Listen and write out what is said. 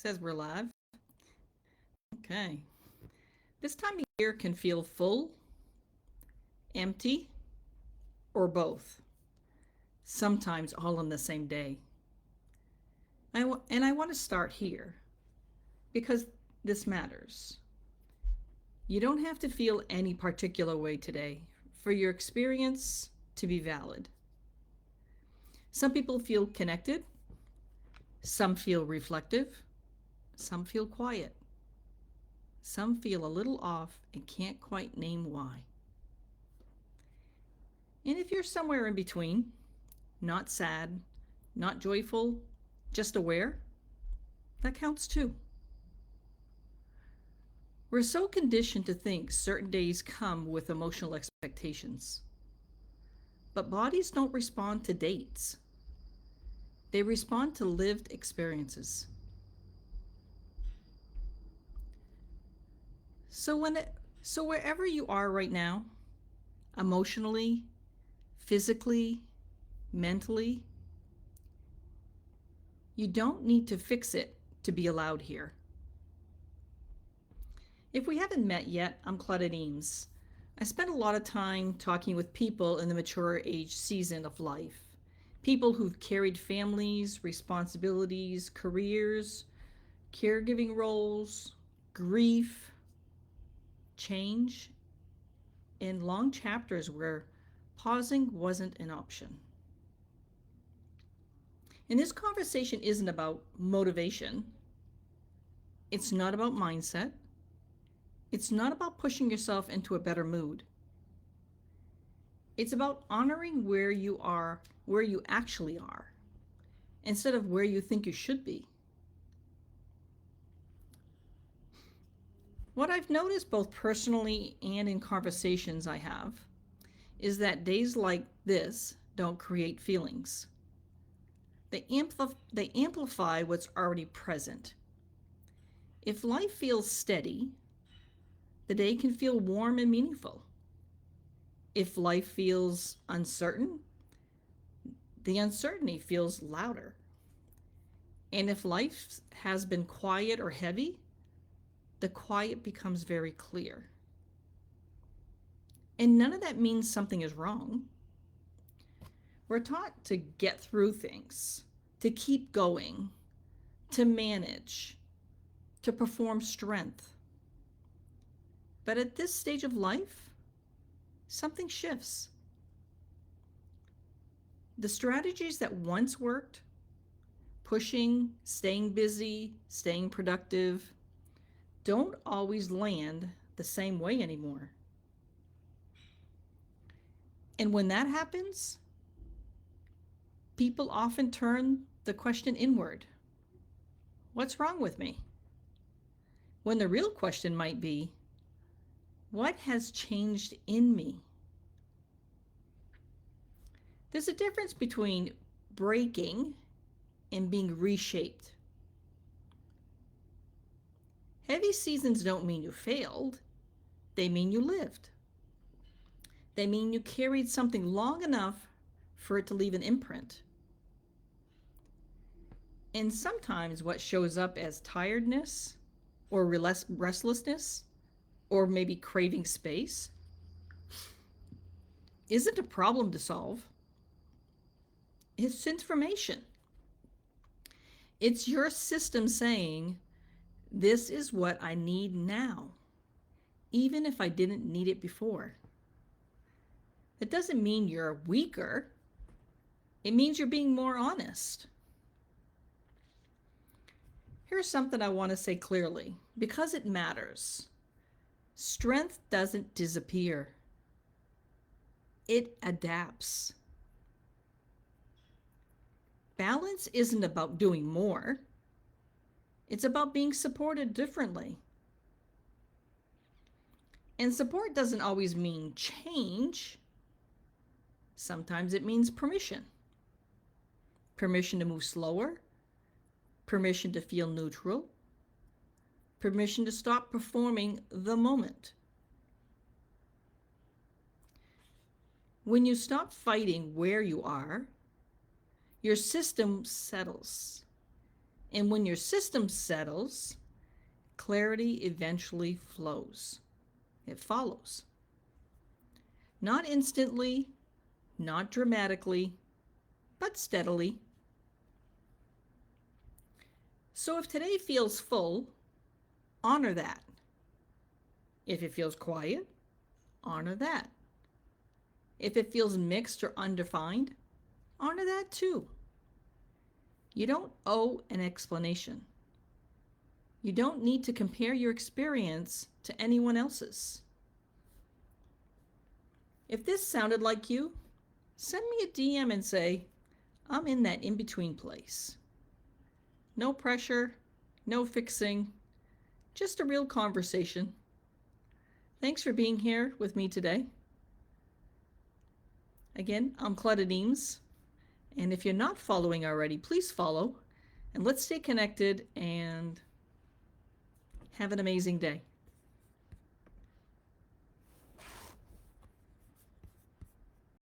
Says we're live. Okay. This time of year can feel full, empty, or both. Sometimes all in the same day. And I want to start here because this matters. You don't have to feel any particular way today for your experience to be valid. Some people feel connected, some feel reflective, some feel quiet, some feel a little off and can't quite name why. And if you're somewhere in between, not sad, not joyful, just aware, that counts too. We're so conditioned to think certain days come with emotional expectations. But bodies don't respond to dates, they respond to lived experiences. So, so wherever you are right now, emotionally, physically, mentally, you don't need to fix it to be allowed here. If we haven't met yet, I'm Claudette Eames. I spend a lot of time talking with people in the mature age season of life. People who've carried families, responsibilities, careers, caregiving roles, grief, change, and long chapters where pausing wasn't an option. And this conversation isn't about motivation. It's not about mindset. It's not about pushing yourself into a better mood. It's about honoring where you are, where you actually are, instead of where you think you should be. What I've noticed both personally and in conversations I have is that days like this don't create feelings. They amplify what's already present. If life feels steady, the day can feel warm and meaningful. If life feels uncertain, the uncertainty feels louder. And if life has been quiet or heavy, the quiet becomes very clear. And none of that means something is wrong. We're taught to get through things, to keep going, to manage, to perform strength. But at this stage of life, something shifts. The strategies that once worked, pushing, staying busy, staying productive, don't always land the same way anymore. And when that happens, people often turn the question inward. What's wrong with me? When the real question might be, what has changed in me? There's a difference between breaking and being reshaped. Heavy seasons don't mean you failed, they mean you lived. They mean you carried something long enough for it to leave an imprint. And sometimes what shows up as tiredness or restlessness or maybe craving space isn't a problem to solve. It's information. It's your system saying, this is what I need now, even if I didn't need it before. It doesn't mean you're weaker. It means you're being more honest. Here's something I want to say clearly, because it matters. Strength doesn't disappear. It adapts. Balance isn't about doing more. It's about being supported differently. And support doesn't always mean change. Sometimes it means permission. Permission to move slower. Permission to feel neutral. Permission to stop performing the moment. When you stop fighting where you are, your system settles And when your system settles, clarity eventually flows. It follows. Not instantly, not dramatically, but steadily. So if today feels full, honor that. If it feels quiet, honor that. If it feels mixed or undefined, honor that too. You don't owe an explanation. You don't need to compare your experience to anyone else's. If this sounded like you, send me a DM and say, I'm in that in-between place. No pressure, no fixing, just a real conversation. Thanks for being here with me today. Again, I'm Claudette Eames, and if you're not following already, please follow, and let's stay connected and have an amazing day.